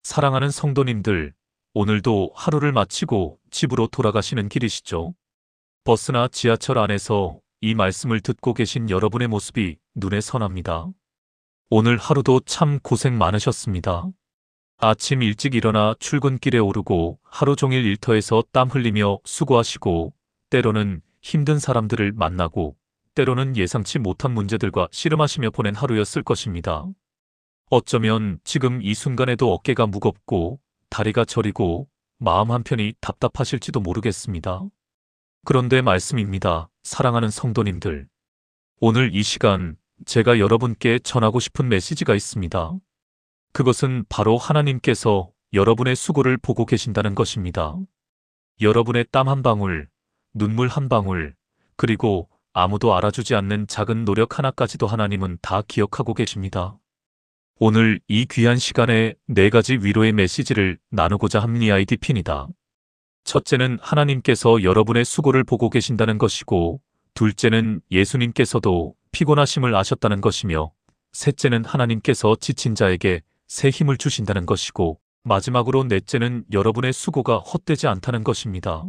사랑하는 성도님들, 오늘도 하루를 마치고 집으로 돌아가시는 길이시죠? 버스나 지하철 안에서 이 말씀을 듣고 계신 여러분의 모습이 눈에 선합니다. 오늘 하루도 참 고생 많으셨습니다. 아침 일찍 일어나 출근길에 오르고 하루 종일 일터에서 땀 흘리며 수고하시고 때로는 힘든 사람들을 만나고 때로는 예상치 못한 문제들과 씨름하시며 보낸 하루였을 것입니다. 어쩌면 지금 이 순간에도 어깨가 무겁고 다리가 저리고 마음 한편이 답답하실지도 모르겠습니다. 그런데 말씀입니다. 사랑하는 성도님들. 오늘 이 시간 제가 여러분께 전하고 싶은 메시지가 있습니다. 그것은 바로 하나님께서 여러분의 수고를 보고 계신다는 것입니다. 여러분의 땀 한 방울, 눈물 한 방울, 그리고 아무도 알아주지 않는 작은 노력 하나까지도 하나님은 다 기억하고 계십니다. 오늘 이 귀한 시간에 4가지 위로의 메시지를 나누고자 합니다. IDP입니다. 첫째는 하나님께서 여러분의 수고를 보고 계신다는 것이고, 둘째는 예수님께서도 피곤하심을 아셨다는 것이며, 셋째는 하나님께서 지친 자에게 새 힘을 주신다는 것이고, 마지막으로 넷째는 여러분의 수고가 헛되지 않다는 것입니다.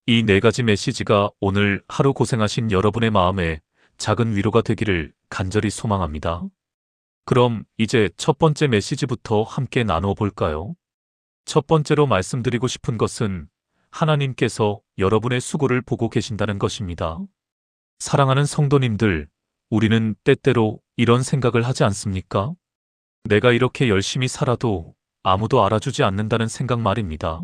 이 4가지 메시지가 오늘 하루 고생하신 여러분의 마음에 작은 위로가 되기를 간절히 소망합니다. 그럼 이제 첫 번째 메시지부터 함께 나누어 볼까요? 첫 번째로 말씀드리고 싶은 것은 하나님께서 여러분의 수고를 보고 계신다는 것입니다. 사랑하는 성도님들, 우리는 때때로 이런 생각을 하지 않습니까? 내가 이렇게 열심히 살아도 아무도 알아주지 않는다는 생각 말입니다.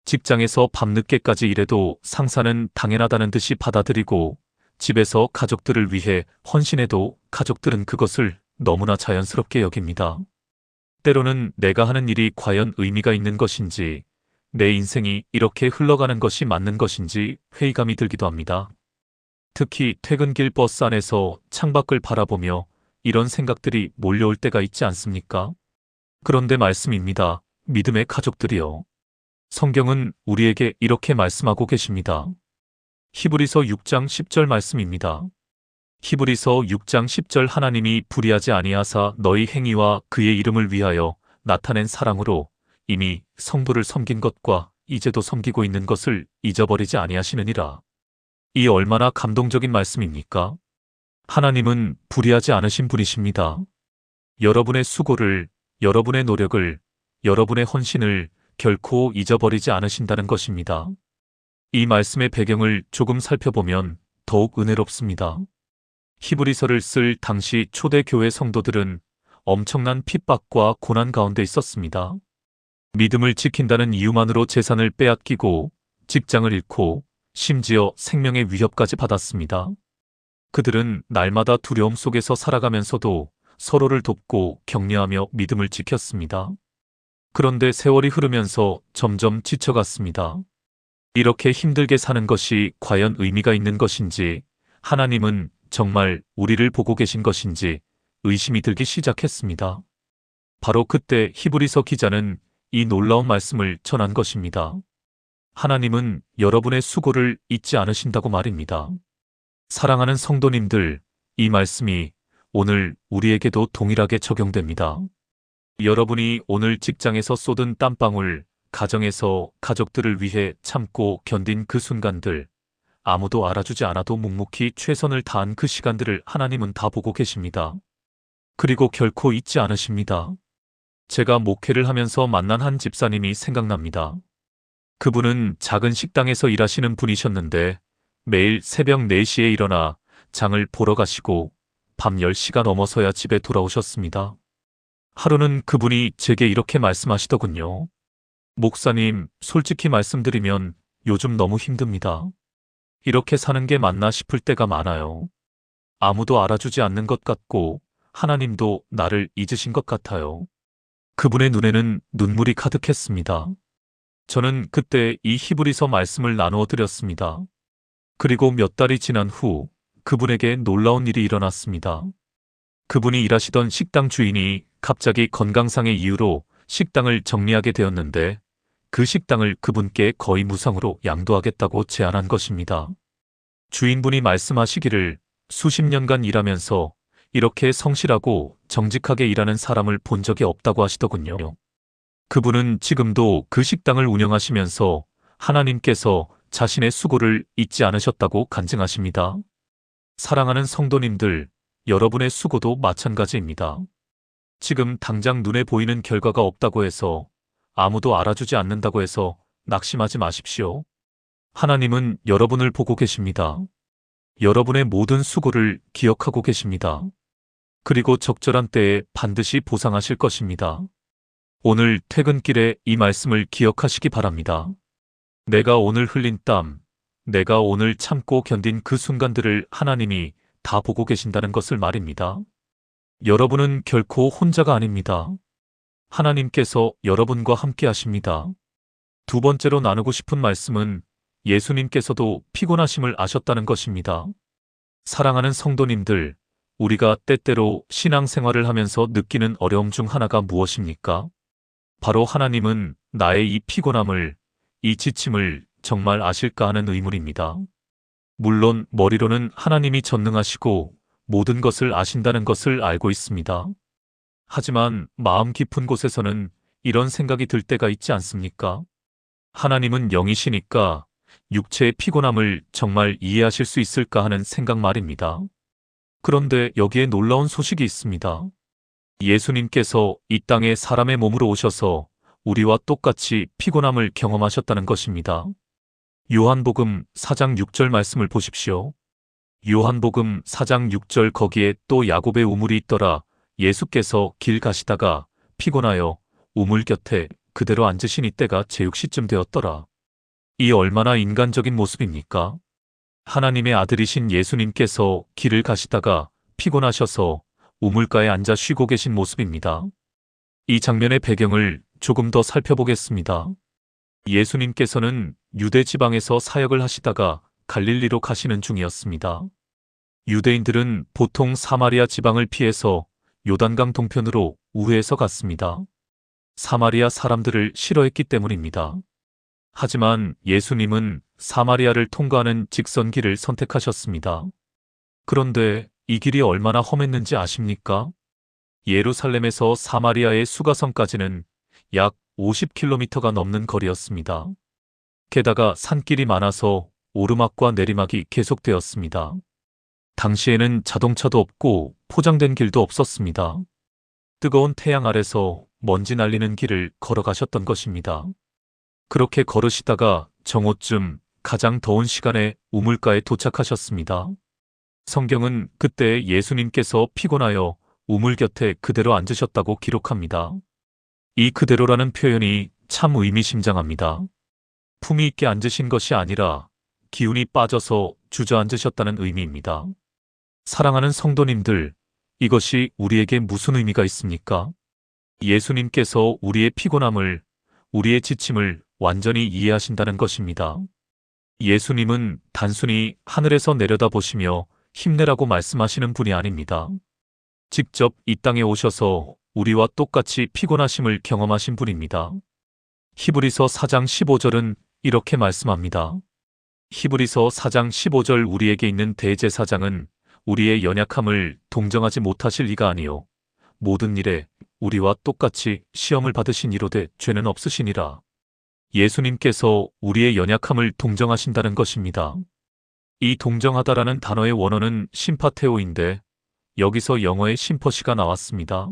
직장에서 밤늦게까지 일해도 상사는 당연하다는 듯이 받아들이고, 집에서 가족들을 위해 헌신해도 가족들은 그것을 너무나 자연스럽게 여깁니다. 때로는 내가 하는 일이 과연 의미가 있는 것인지, 내 인생이 이렇게 흘러가는 것이 맞는 것인지 회의감이 들기도 합니다. 특히 퇴근길 버스 안에서 창밖을 바라보며 이런 생각들이 몰려올 때가 있지 않습니까? 그런데 말씀입니다. 믿음의 가족들이여. 성경은 우리에게 이렇게 말씀하고 계십니다. 히브리서 6장 10절 말씀입니다. 히브리서 6장 10절 하나님이 불의하지 아니하사 너희 행위와 그의 이름을 위하여 나타낸 사랑으로 이미 성부를 섬긴 것과 이제도 섬기고 있는 것을 잊어버리지 아니하시느니라. 이 얼마나 감동적인 말씀입니까? 하나님은 불의하지 않으신 분이십니다. 여러분의 수고를, 여러분의 노력을, 여러분의 헌신을 결코 잊어버리지 않으신다는 것입니다. 이 말씀의 배경을 조금 살펴보면 더욱 은혜롭습니다. 히브리서를 쓸 당시 초대교회 성도들은 엄청난 핍박과 고난 가운데 있었습니다. 믿음을 지킨다는 이유만으로 재산을 빼앗기고 직장을 잃고 심지어 생명의 위협까지 받았습니다. 그들은 날마다 두려움 속에서 살아가면서도 서로를 돕고 격려하며 믿음을 지켰습니다. 그런데 세월이 흐르면서 점점 지쳐갔습니다. 이렇게 힘들게 사는 것이 과연 의미가 있는 것인지, 하나님은 정말 우리를 보고 계신 것인지 의심이 들기 시작했습니다. 바로 그때 히브리서 기자는 이 놀라운 말씀을 전한 것입니다. 하나님은 여러분의 수고를 잊지 않으신다고 말입니다. 사랑하는 성도님들, 이 말씀이 오늘 우리에게도 동일하게 적용됩니다. 여러분이 오늘 직장에서 쏟은 땀방울, 가정에서 가족들을 위해 참고 견딘 그 순간들, 아무도 알아주지 않아도 묵묵히 최선을 다한 그 시간들을 하나님은 다 보고 계십니다. 그리고 결코 잊지 않으십니다. 제가 목회를 하면서 만난 한 집사님이 생각납니다. 그분은 작은 식당에서 일하시는 분이셨는데 매일 새벽 4시에 일어나 장을 보러 가시고 밤 10시가 넘어서야 집에 돌아오셨습니다. 하루는 그분이 제게 이렇게 말씀하시더군요. 목사님, 솔직히 말씀드리면 요즘 너무 힘듭니다. 이렇게 사는 게 맞나 싶을 때가 많아요. 아무도 알아주지 않는 것 같고 하나님도 나를 잊으신 것 같아요. 그분의 눈에는 눈물이 가득했습니다. 저는 그때 이 히브리서 말씀을 나누어 드렸습니다. 그리고 몇 달이 지난 후 그분에게 놀라운 일이 일어났습니다. 그분이 일하시던 식당 주인이 갑자기 건강상의 이유로 식당을 정리하게 되었는데 그 식당을 그분께 거의 무상으로 양도하겠다고 제안한 것입니다. 주인분이 말씀하시기를 수십 년간 일하면서 이렇게 성실하고 정직하게 일하는 사람을 본 적이 없다고 하시더군요. 그분은 지금도 그 식당을 운영하시면서 하나님께서 자신의 수고를 잊지 않으셨다고 간증하십니다. 사랑하는 성도님들, 여러분의 수고도 마찬가지입니다. 지금 당장 눈에 보이는 결과가 없다고 해서, 아무도 알아주지 않는다고 해서 낙심하지 마십시오. 하나님은 여러분을 보고 계십니다. 여러분의 모든 수고를 기억하고 계십니다. 그리고 적절한 때에 반드시 보상하실 것입니다. 오늘 퇴근길에 이 말씀을 기억하시기 바랍니다. 내가 오늘 흘린 땀, 내가 오늘 참고 견딘 그 순간들을 하나님이 다 보고 계신다는 것을 말입니다. 여러분은 결코 혼자가 아닙니다. 하나님께서 여러분과 함께 하십니다. 두 번째로 나누고 싶은 말씀은 예수님께서도 피곤하심을 아셨다는 것입니다. 사랑하는 성도님들, 우리가 때때로 신앙생활을 하면서 느끼는 어려움 중 하나가 무엇입니까? 바로 하나님은 나의 이 피곤함을, 이 지침을 정말 아실까 하는 의문입니다. 물론 머리로는 하나님이 전능하시고 모든 것을 아신다는 것을 알고 있습니다. 하지만 마음 깊은 곳에서는 이런 생각이 들 때가 있지 않습니까? 하나님은 영이시니까 육체의 피곤함을 정말 이해하실 수 있을까 하는 생각 말입니다. 그런데 여기에 놀라운 소식이 있습니다. 예수님께서 이 땅에 사람의 몸으로 오셔서 우리와 똑같이 피곤함을 경험하셨다는 것입니다. 요한복음 4장 6절 말씀을 보십시오. 요한복음 4장 6절 거기에 또 야곱의 우물이 있더라. 예수께서 길 가시다가 피곤하여 우물 곁에 그대로 앉으시니 때가 제6시쯤 되었더라. 이 얼마나 인간적인 모습입니까? 하나님의 아들이신 예수님께서 길을 가시다가 피곤하셔서 우물가에 앉아 쉬고 계신 모습입니다. 이 장면의 배경을 조금 더 살펴보겠습니다. 예수님께서는 유대 지방에서 사역을 하시다가 갈릴리로 가시는 중이었습니다. 유대인들은 보통 사마리아 지방을 피해서 요단강 동편으로 우회해서 갔습니다. 사마리아 사람들을 싫어했기 때문입니다. 하지만 예수님은 사마리아를 통과하는 직선길을 선택하셨습니다. 그런데 이 길이 얼마나 험했는지 아십니까? 예루살렘에서 사마리아의 수가성까지는 약 50km가 넘는 거리였습니다. 게다가 산길이 많아서 오르막과 내리막이 계속되었습니다. 당시에는 자동차도 없고 포장된 길도 없었습니다. 뜨거운 태양 아래서 먼지 날리는 길을 걸어가셨던 것입니다. 그렇게 걸으시다가 정오쯤 가장 더운 시간에 우물가에 도착하셨습니다. 성경은 그때 예수님께서 피곤하여 우물 곁에 그대로 앉으셨다고 기록합니다. 이 그대로라는 표현이 참 의미심장합니다. 품위 있게 앉으신 것이 아니라 기운이 빠져서 주저앉으셨다는 의미입니다. 사랑하는 성도님들, 이것이 우리에게 무슨 의미가 있습니까? 예수님께서 우리의 피곤함을, 우리의 지침을 완전히 이해하신다는 것입니다. 예수님은 단순히 하늘에서 내려다보시며 힘내라고 말씀하시는 분이 아닙니다. 직접 이 땅에 오셔서 우리와 똑같이 피곤하심을 경험하신 분입니다. 히브리서 4장 15절은 이렇게 말씀합니다. 히브리서 4장 15절 우리에게 있는 대제사장은 우리의 연약함을 동정하지 못하실 리가 아니요 모든 일에 우리와 똑같이 시험을 받으신 이로되 죄는 없으시니라. 예수님께서 우리의 연약함을 동정하신다는 것입니다. 이 동정하다라는 단어의 원어는 심파테오인데 여기서 영어의 심퍼시가 나왔습니다.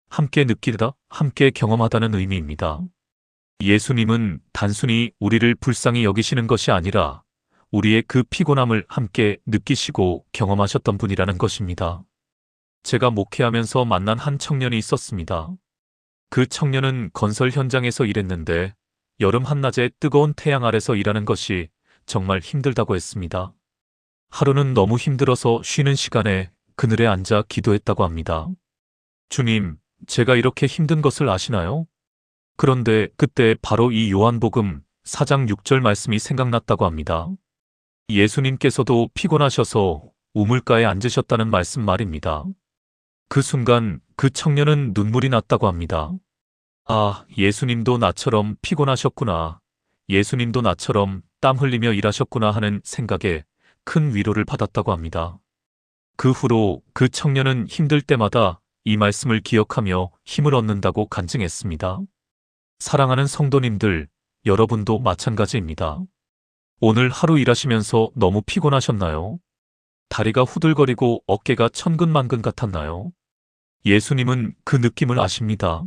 함께 느끼다, 함께 경험하다는 의미입니다. 예수님은 단순히 우리를 불쌍히 여기시는 것이 아니라 우리의 그 피곤함을 함께 느끼시고 경험하셨던 분이라는 것입니다. 제가 목회하면서 만난 한 청년이 있었습니다. 그 청년은 건설 현장에서 일했는데 여름 한낮에 뜨거운 태양 아래서 일하는 것이 정말 힘들다고 했습니다. 하루는 너무 힘들어서 쉬는 시간에 그늘에 앉아 기도했다고 합니다. 주님, 제가 이렇게 힘든 것을 아시나요? 그런데 그때 바로 이 요한복음 4장 6절 말씀이 생각났다고 합니다. 예수님께서도 피곤하셔서 우물가에 앉으셨다는 말씀 말입니다. 그 순간 그 청년은 눈물이 났다고 합니다. 아, 예수님도 나처럼 피곤하셨구나. 예수님도 나처럼 땀 흘리며 일하셨구나 하는 생각에 큰 위로를 받았다고 합니다. 그 후로 그 청년은 힘들 때마다 이 말씀을 기억하며 힘을 얻는다고 간증했습니다. 사랑하는 성도님들, 여러분도 마찬가지입니다. 오늘 하루 일하시면서 너무 피곤하셨나요? 다리가 후들거리고 어깨가 천근만근 같았나요? 예수님은 그 느낌을 아십니다.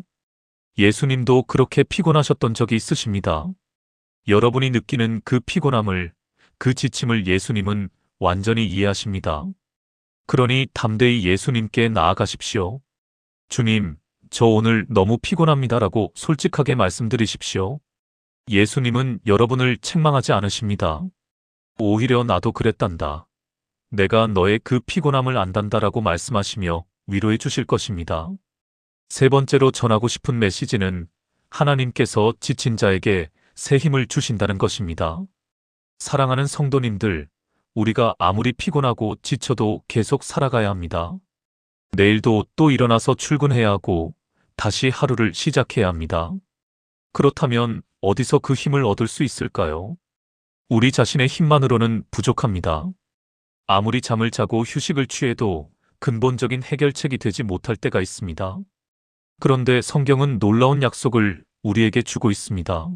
예수님도 그렇게 피곤하셨던 적이 있으십니다. 여러분이 느끼는 그 피곤함을, 그 지침을 예수님은 완전히 이해하십니다. 그러니 담대히 예수님께 나아가십시오. 주님, 저 오늘 너무 피곤합니다라고 솔직하게 말씀드리십시오. 예수님은 여러분을 책망하지 않으십니다. 오히려 나도 그랬단다. 내가 너의 그 피곤함을 안단다라고 말씀하시며 위로해 주실 것입니다. 세 번째로 전하고 싶은 메시지는 하나님께서 지친 자에게 새 힘을 주신다는 것입니다. 사랑하는 성도님들, 우리가 아무리 피곤하고 지쳐도 계속 살아가야 합니다. 내일도 또 일어나서 출근해야 하고 다시 하루를 시작해야 합니다. 그렇다면 어디서 그 힘을 얻을 수 있을까요? 우리 자신의 힘만으로는 부족합니다. 아무리 잠을 자고 휴식을 취해도 근본적인 해결책이 되지 못할 때가 있습니다. 그런데 성경은 놀라운 약속을 우리에게 주고 있습니다.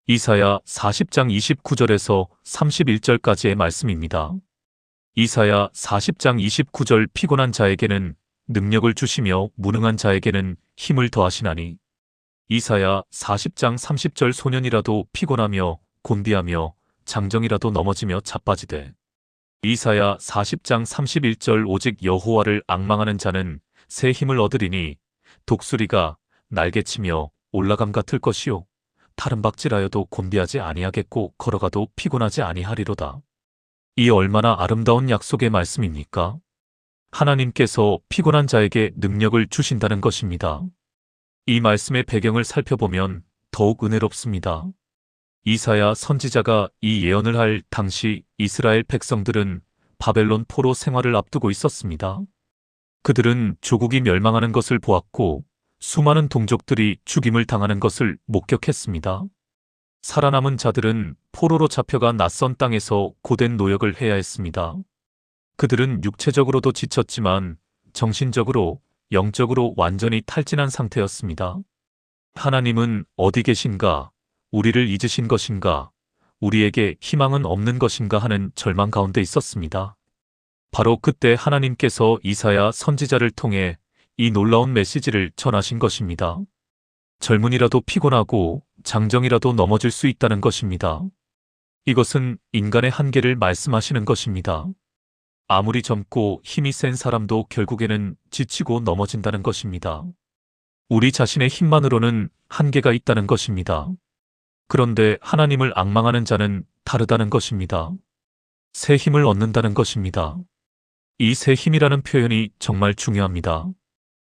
이사야 40장 29절에서 31절까지의 말씀입니다. 이사야 40장 29절 피곤한 자에게는 능력을 주시며 무능한 자에게는 힘을 더하시나니 이사야 40장 30절 소년이라도 피곤하며 곤비하며 장정이라도 넘어지며 자빠지되 이사야 40장 31절 오직 여호와를 앙망하는 자는 새 힘을 얻으리니 독수리가 날개치며 올라감 같을 것이요 다른 박질하여도 곤비하지 아니하겠고 걸어가도 피곤하지 아니하리로다. 이 얼마나 아름다운 약속의 말씀입니까? 하나님께서 피곤한 자에게 능력을 주신다는 것입니다. 이 말씀의 배경을 살펴보면 더욱 은혜롭습니다. 이사야 선지자가 이 예언을 할 당시 이스라엘 백성들은 바벨론 포로 생활을 앞두고 있었습니다. 그들은 조국이 멸망하는 것을 보았고 수많은 동족들이 죽임을 당하는 것을 목격했습니다. 살아남은 자들은 포로로 잡혀가 낯선 땅에서 고된 노역을 해야 했습니다. 그들은 육체적으로도 지쳤지만 정신적으로, 영적으로 완전히 탈진한 상태였습니다. 하나님은 어디 계신가? 우리를 잊으신 것인가? 우리에게 희망은 없는 것인가 하는 절망 가운데 있었습니다. 바로 그때 하나님께서 이사야 선지자를 통해 이 놀라운 메시지를 전하신 것입니다. 젊은이라도 피곤하고 장정이라도 넘어질 수 있다는 것입니다. 이것은 인간의 한계를 말씀하시는 것입니다. 아무리 젊고 힘이 센 사람도 결국에는 지치고 넘어진다는 것입니다. 우리 자신의 힘만으로는 한계가 있다는 것입니다. 그런데 하나님을 앙망하는 자는 다르다는 것입니다. 새 힘을 얻는다는 것입니다. 이 새 힘이라는 표현이 정말 중요합니다.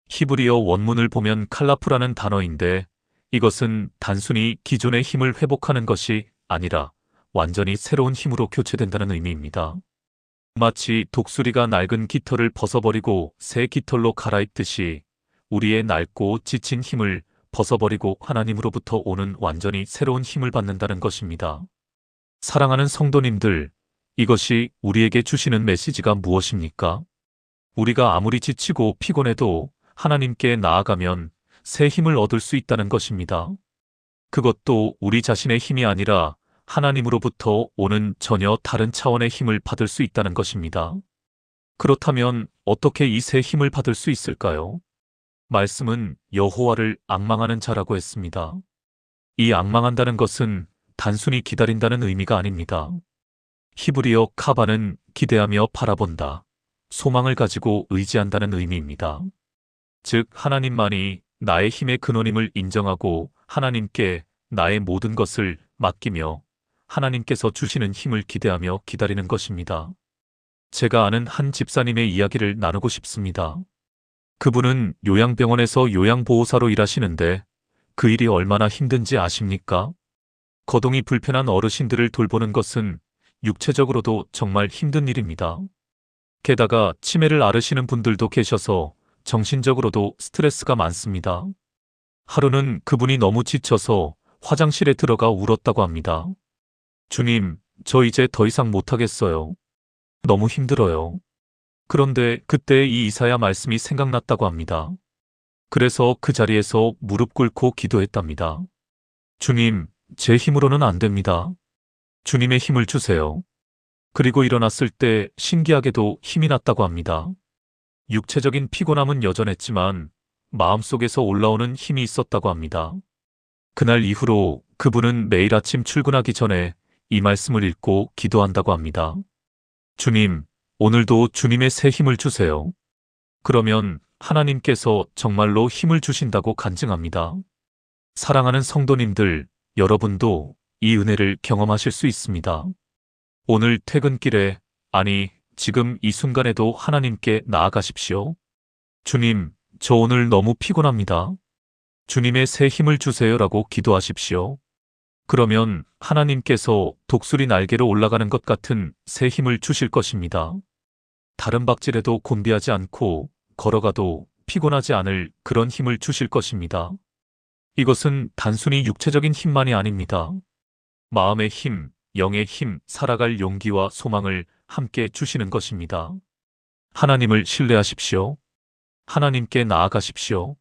히브리어 원문을 보면 칼라프라는 단어인데 이것은 단순히 기존의 힘을 회복하는 것이 아니라 완전히 새로운 힘으로 교체된다는 의미입니다. 마치 독수리가 낡은 깃털을 벗어버리고 새 깃털로 갈아입듯이 우리의 낡고 지친 힘을 벗어버리고 하나님으로부터 오는 완전히 새로운 힘을 받는다는 것입니다. 사랑하는 성도님들, 이것이 우리에게 주시는 메시지가 무엇입니까? 우리가 아무리 지치고 피곤해도 하나님께 나아가면 새 힘을 얻을 수 있다는 것입니다. 그것도 우리 자신의 힘이 아니라 하나님으로부터 오는 전혀 다른 차원의 힘을 받을 수 있다는 것입니다. 그렇다면 어떻게 이 새 힘을 받을 수 있을까요? 말씀은 여호와를 앙망하는 자라고 했습니다. 이 앙망한다는 것은 단순히 기다린다는 의미가 아닙니다. 히브리어 카바는 기대하며 바라본다, 소망을 가지고 의지한다는 의미입니다. 즉 하나님만이 나의 힘의 근원임을 인정하고 하나님께 나의 모든 것을 맡기며 하나님께서 주시는 힘을 기대하며 기다리는 것입니다. 제가 아는 한 집사님의 이야기를 나누고 싶습니다. 그분은 요양병원에서 요양보호사로 일하시는데 그 일이 얼마나 힘든지 아십니까? 거동이 불편한 어르신들을 돌보는 것은 육체적으로도 정말 힘든 일입니다. 게다가 치매를 앓으시는 분들도 계셔서 정신적으로도 스트레스가 많습니다. 하루는 그분이 너무 지쳐서 화장실에 들어가 울었다고 합니다. 주님, 저 이제 더 이상 못하겠어요. 너무 힘들어요. 그런데 그때 이 이사야 말씀이 생각났다고 합니다. 그래서 그 자리에서 무릎 꿇고 기도했답니다. 주님, 제 힘으로는 안 됩니다. 주님의 힘을 주세요. 그리고 일어났을 때 신기하게도 힘이 났다고 합니다. 육체적인 피곤함은 여전했지만 마음속에서 올라오는 힘이 있었다고 합니다. 그날 이후로 그분은 매일 아침 출근하기 전에 이 말씀을 읽고 기도한다고 합니다. 주님, 오늘도 주님의 새 힘을 주세요. 그러면 하나님께서 정말로 힘을 주신다고 간증합니다. 사랑하는 성도님들, 여러분도 이 은혜를 경험하실 수 있습니다. 오늘 퇴근길에, 아니, 지금 이 순간에도 하나님께 나아가십시오. 주님, 저 오늘 너무 피곤합니다. 주님의 새 힘을 주세요라고 기도하십시오. 그러면 하나님께서 독수리 날개로 올라가는 것 같은 새 힘을 주실 것입니다. 다른 박질에도 곤비하지 않고 걸어가도 피곤하지 않을 그런 힘을 주실 것입니다. 이것은 단순히 육체적인 힘만이 아닙니다. 마음의 힘, 영의 힘, 살아갈 용기와 소망을 함께 주시는 것입니다. 하나님을 신뢰하십시오. 하나님께 나아가십시오.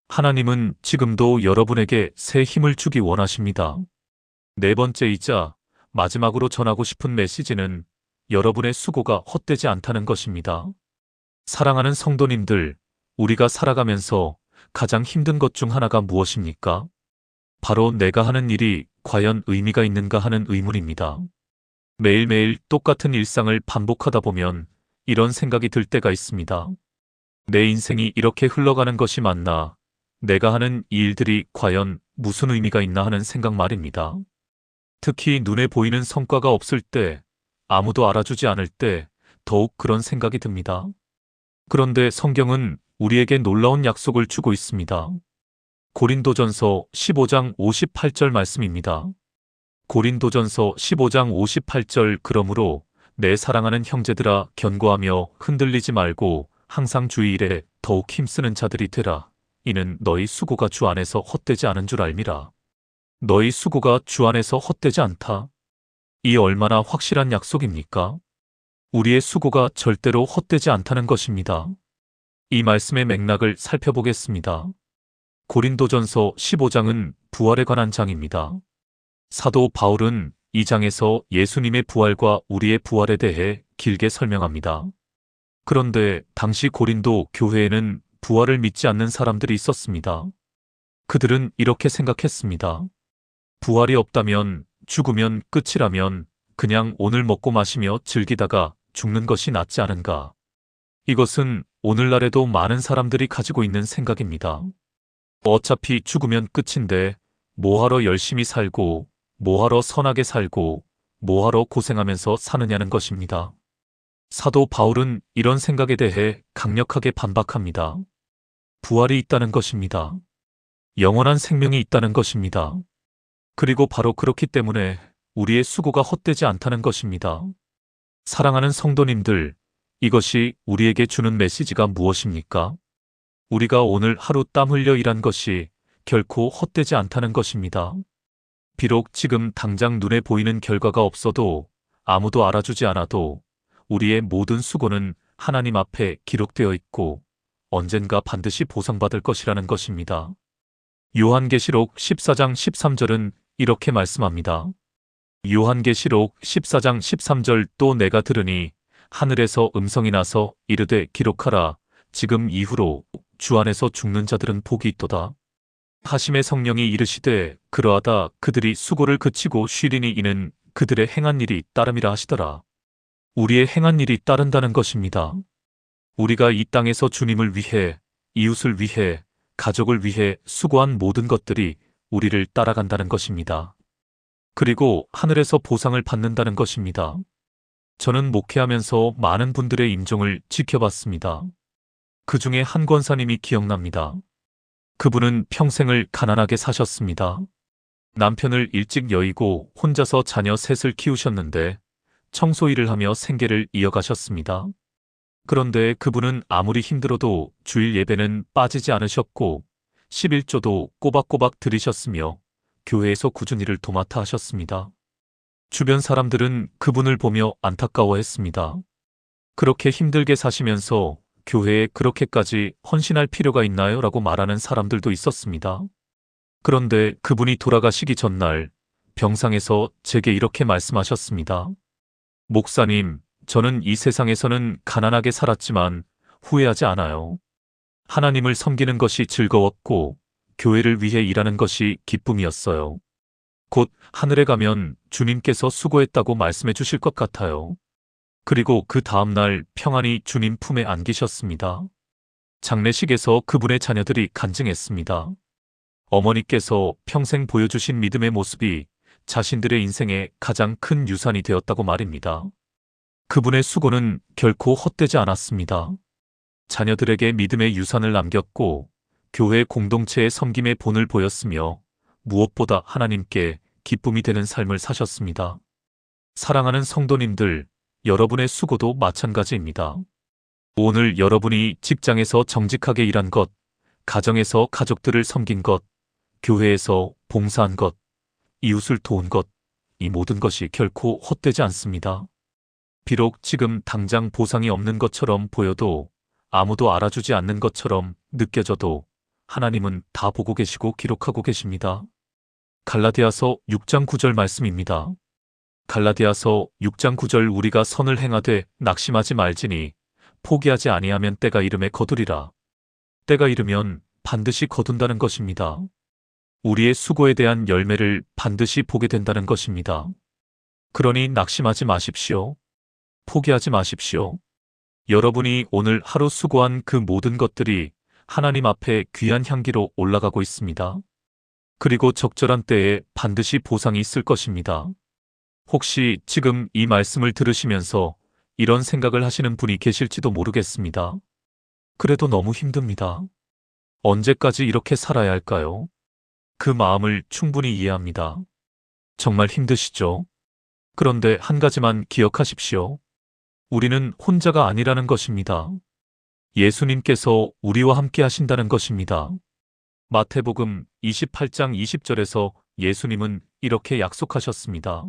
하나님은 지금도 여러분에게 새 힘을 주기 원하십니다. 네 번째이자 마지막으로 전하고 싶은 메시지는 여러분의 수고가 헛되지 않다는 것입니다. 사랑하는 성도님들, 우리가 살아가면서 가장 힘든 것 중 하나가 무엇입니까? 바로 내가 하는 일이 과연 의미가 있는가 하는 의문입니다. 매일매일 똑같은 일상을 반복하다 보면 이런 생각이 들 때가 있습니다. 내 인생이 이렇게 흘러가는 것이 맞나? 내가 하는 이 일들이 과연 무슨 의미가 있나 하는 생각 말입니다. 특히 눈에 보이는 성과가 없을 때, 아무도 알아주지 않을 때 더욱 그런 생각이 듭니다. 그런데 성경은 우리에게 놀라운 약속을 주고 있습니다. 고린도전서 15장 58절 말씀입니다. 고린도전서 15장 58절 그러므로 내 사랑하는 형제들아 견고하며 흔들리지 말고 항상 주의 일에 더욱 힘쓰는 자들이 되라. 이는 너희 수고가 주 안에서 헛되지 않은 줄 알미라. 너희 수고가 주 안에서 헛되지 않다. 이 얼마나 확실한 약속입니까? 우리의 수고가 절대로 헛되지 않다는 것입니다. 이 말씀의 맥락을 살펴보겠습니다. 고린도전서 15장은 부활에 관한 장입니다. 사도 바울은 이 장에서 예수님의 부활과 우리의 부활에 대해 길게 설명합니다. 그런데 당시 고린도 교회에는 부활을 믿지 않는 사람들이 있었습니다. 그들은 이렇게 생각했습니다. 부활이 없다면, 죽으면 끝이라면 그냥 오늘 먹고 마시며 즐기다가 죽는 것이 낫지 않은가. 이것은 오늘날에도 많은 사람들이 가지고 있는 생각입니다. 어차피 죽으면 끝인데 뭐하러 열심히 살고, 뭐하러 선하게 살고, 뭐하러 고생하면서 사느냐는 것입니다. 사도 바울은 이런 생각에 대해 강력하게 반박합니다. 부활이 있다는 것입니다. 영원한 생명이 있다는 것입니다. 그리고 바로 그렇기 때문에 우리의 수고가 헛되지 않다는 것입니다. 사랑하는 성도님들, 이것이 우리에게 주는 메시지가 무엇입니까? 우리가 오늘 하루 땀 흘려 일한 것이 결코 헛되지 않다는 것입니다. 비록 지금 당장 눈에 보이는 결과가 없어도, 아무도 알아주지 않아도 우리의 모든 수고는 하나님 앞에 기록되어 있고 언젠가 반드시 보상받을 것이라는 것입니다. 요한계시록 14장 13절은 이렇게 말씀합니다. 요한계시록 14장 13절 또 내가 들으니 하늘에서 음성이 나서 이르되 기록하라. 지금 이후로 주 안에서 죽는 자들은 복이 있도다. 하심의 성령이 이르시되 그러하다 그들이 수고를 그치고 쉬리니 이는 그들의 행한 일이 따름이라 하시더라. 우리의 행한 일이 따른다는 것입니다. 우리가 이 땅에서 주님을 위해, 이웃을 위해, 가족을 위해 수고한 모든 것들이 우리를 따라간다는 것입니다. 그리고 하늘에서 보상을 받는다는 것입니다. 저는 목회하면서 많은 분들의 임종을 지켜봤습니다. 그 중에 한 권사님이 기억납니다. 그분은 평생을 가난하게 사셨습니다. 남편을 일찍 여의고 혼자서 자녀 셋을 키우셨는데 청소 일을 하며 생계를 이어가셨습니다. 그런데 그분은 아무리 힘들어도 주일 예배는 빠지지 않으셨고 11조도 꼬박꼬박 드리셨으며 교회에서 꾸준히 일을 도맡아 하셨습니다. 주변 사람들은 그분을 보며 안타까워했습니다. 그렇게 힘들게 사시면서 교회에 그렇게까지 헌신할 필요가 있나요? 라고 말하는 사람들도 있었습니다. 그런데 그분이 돌아가시기 전날 병상에서 제게 이렇게 말씀하셨습니다. 목사님, 저는 이 세상에서는 가난하게 살았지만 후회하지 않아요. 하나님을 섬기는 것이 즐거웠고 교회를 위해 일하는 것이 기쁨이었어요. 곧 하늘에 가면 주님께서 수고했다고 말씀해 주실 것 같아요. 그리고 그 다음날 평안히 주님 품에 안기셨습니다. 장례식에서 그분의 자녀들이 간증했습니다. 어머니께서 평생 보여주신 믿음의 모습이 자신들의 인생에 가장 큰 유산이 되었다고 말입니다. 그분의 수고는 결코 헛되지 않았습니다. 자녀들에게 믿음의 유산을 남겼고 교회 공동체의 섬김의 본을 보였으며 무엇보다 하나님께 기쁨이 되는 삶을 사셨습니다. 사랑하는 성도님들, 여러분의 수고도 마찬가지입니다. 오늘 여러분이 직장에서 정직하게 일한 것, 가정에서 가족들을 섬긴 것, 교회에서 봉사한 것, 이웃을 도운 것, 이 모든 것이 결코 헛되지 않습니다. 비록 지금 당장 보상이 없는 것처럼 보여도 아무도 알아주지 않는 것처럼 느껴져도 하나님은 다 보고 계시고 기록하고 계십니다. 갈라디아서 6장 9절 말씀입니다. 갈라디아서 6장 9절 우리가 선을 행하되 낙심하지 말지니 포기하지 아니하면 때가 이름에 거두리라. 때가 이르면 반드시 거둔다는 것입니다. 우리의 수고에 대한 열매를 반드시 보게 된다는 것입니다. 그러니 낙심하지 마십시오. 포기하지 마십시오. 여러분이 오늘 하루 수고한 그 모든 것들이 하나님 앞에 귀한 향기로 올라가고 있습니다. 그리고 적절한 때에 반드시 보상이 있을 것입니다. 혹시 지금 이 말씀을 들으시면서 이런 생각을 하시는 분이 계실지도 모르겠습니다. 그래도 너무 힘듭니다. 언제까지 이렇게 살아야 할까요? 그 마음을 충분히 이해합니다. 정말 힘드시죠? 그런데 한 가지만 기억하십시오. 우리는 혼자가 아니라는 것입니다. 예수님께서 우리와 함께 하신다는 것입니다. 마태복음 28장 20절에서 예수님은 이렇게 약속하셨습니다.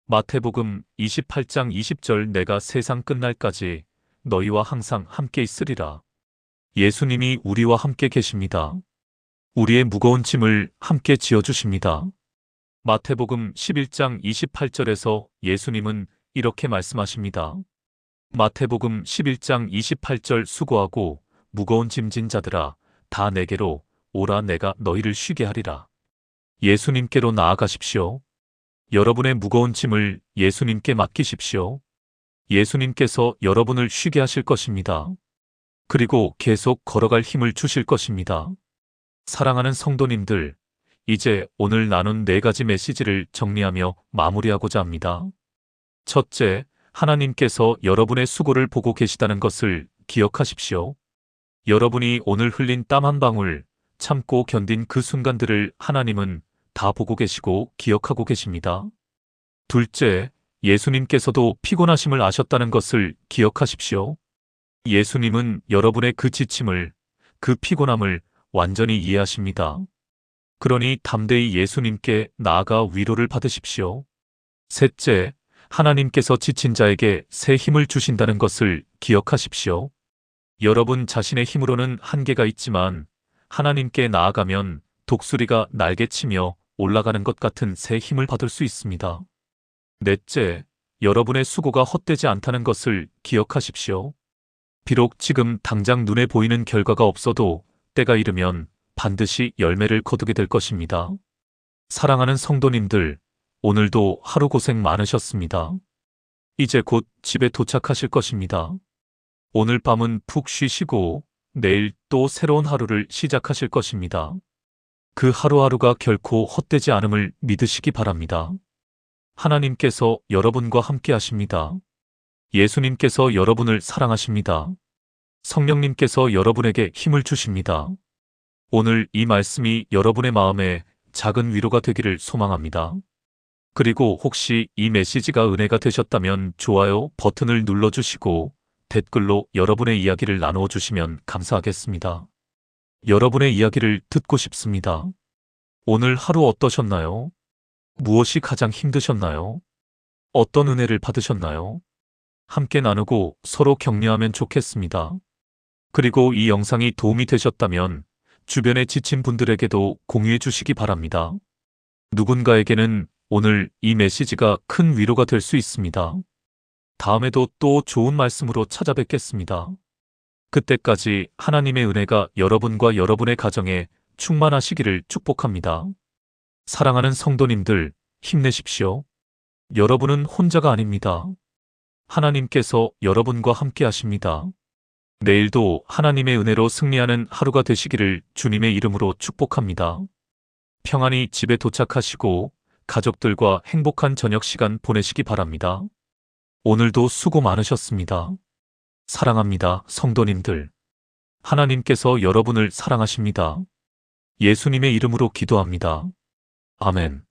마태복음 28장 20절 내가 세상 끝날까지 너희와 항상 함께 있으리라. 예수님이 우리와 함께 계십니다. 우리의 무거운 짐을 함께 지어주십니다. 마태복음 11장 28절에서 예수님은 이렇게 말씀하십니다. 마태복음 11장 28절 수고하고 무거운 짐진 자들아 다 내게로 오라 내가 너희를 쉬게 하리라. 예수님께로 나아가십시오. 여러분의 무거운 짐을 예수님께 맡기십시오. 예수님께서 여러분을 쉬게 하실 것입니다. 그리고 계속 걸어갈 힘을 주실 것입니다. 사랑하는 성도님들, 이제 오늘 나눈 4가지 메시지를 정리하며 마무리하고자 합니다. 첫째, 하나님께서 여러분의 수고를 보고 계시다는 것을 기억하십시오. 여러분이 오늘 흘린 땀 한 방울, 참고 견딘 그 순간들을 하나님은 다 보고 계시고 기억하고 계십니다. 둘째, 예수님께서도 피곤하심을 아셨다는 것을 기억하십시오. 예수님은 여러분의 그 지침을, 그 피곤함을 완전히 이해하십니다. 그러니 담대히 예수님께 나아가 위로를 받으십시오. 셋째, 하나님께서 지친 자에게 새 힘을 주신다는 것을 기억하십시오. 여러분 자신의 힘으로는 한계가 있지만 하나님께 나아가면 독수리가 날개치며 올라가는 것 같은 새 힘을 받을 수 있습니다. 넷째, 여러분의 수고가 헛되지 않다는 것을 기억하십시오. 비록 지금 당장 눈에 보이는 결과가 없어도 때가 이르면 반드시 열매를 거두게 될 것입니다. 사랑하는 성도님들, 오늘도 하루 고생 많으셨습니다. 이제 곧 집에 도착하실 것입니다. 오늘 밤은 푹 쉬시고 내일 또 새로운 하루를 시작하실 것입니다. 그 하루하루가 결코 헛되지 않음을 믿으시기 바랍니다. 하나님께서 여러분과 함께 하십니다. 예수님께서 여러분을 사랑하십니다. 성령님께서 여러분에게 힘을 주십니다. 오늘 이 말씀이 여러분의 마음에 작은 위로가 되기를 소망합니다. 그리고 혹시 이 메시지가 은혜가 되셨다면 좋아요 버튼을 눌러주시고 댓글로 여러분의 이야기를 나누어 주시면 감사하겠습니다. 여러분의 이야기를 듣고 싶습니다. 오늘 하루 어떠셨나요? 무엇이 가장 힘드셨나요? 어떤 은혜를 받으셨나요? 함께 나누고 서로 격려하면 좋겠습니다. 그리고 이 영상이 도움이 되셨다면 주변에 지친 분들에게도 공유해 주시기 바랍니다. 누군가에게는 오늘 이 메시지가 큰 위로가 될 수 있습니다. 다음에도 또 좋은 말씀으로 찾아뵙겠습니다. 그때까지 하나님의 은혜가 여러분과 여러분의 가정에 충만하시기를 축복합니다. 사랑하는 성도님들, 힘내십시오. 여러분은 혼자가 아닙니다. 하나님께서 여러분과 함께 하십니다. 내일도 하나님의 은혜로 승리하는 하루가 되시기를 주님의 이름으로 축복합니다. 평안히 집에 도착하시고 가족들과 행복한 저녁 시간 보내시기 바랍니다. 오늘도 수고 많으셨습니다. 사랑합니다, 성도님들. 하나님께서 여러분을 사랑하십니다. 예수님의 이름으로 기도합니다. 아멘.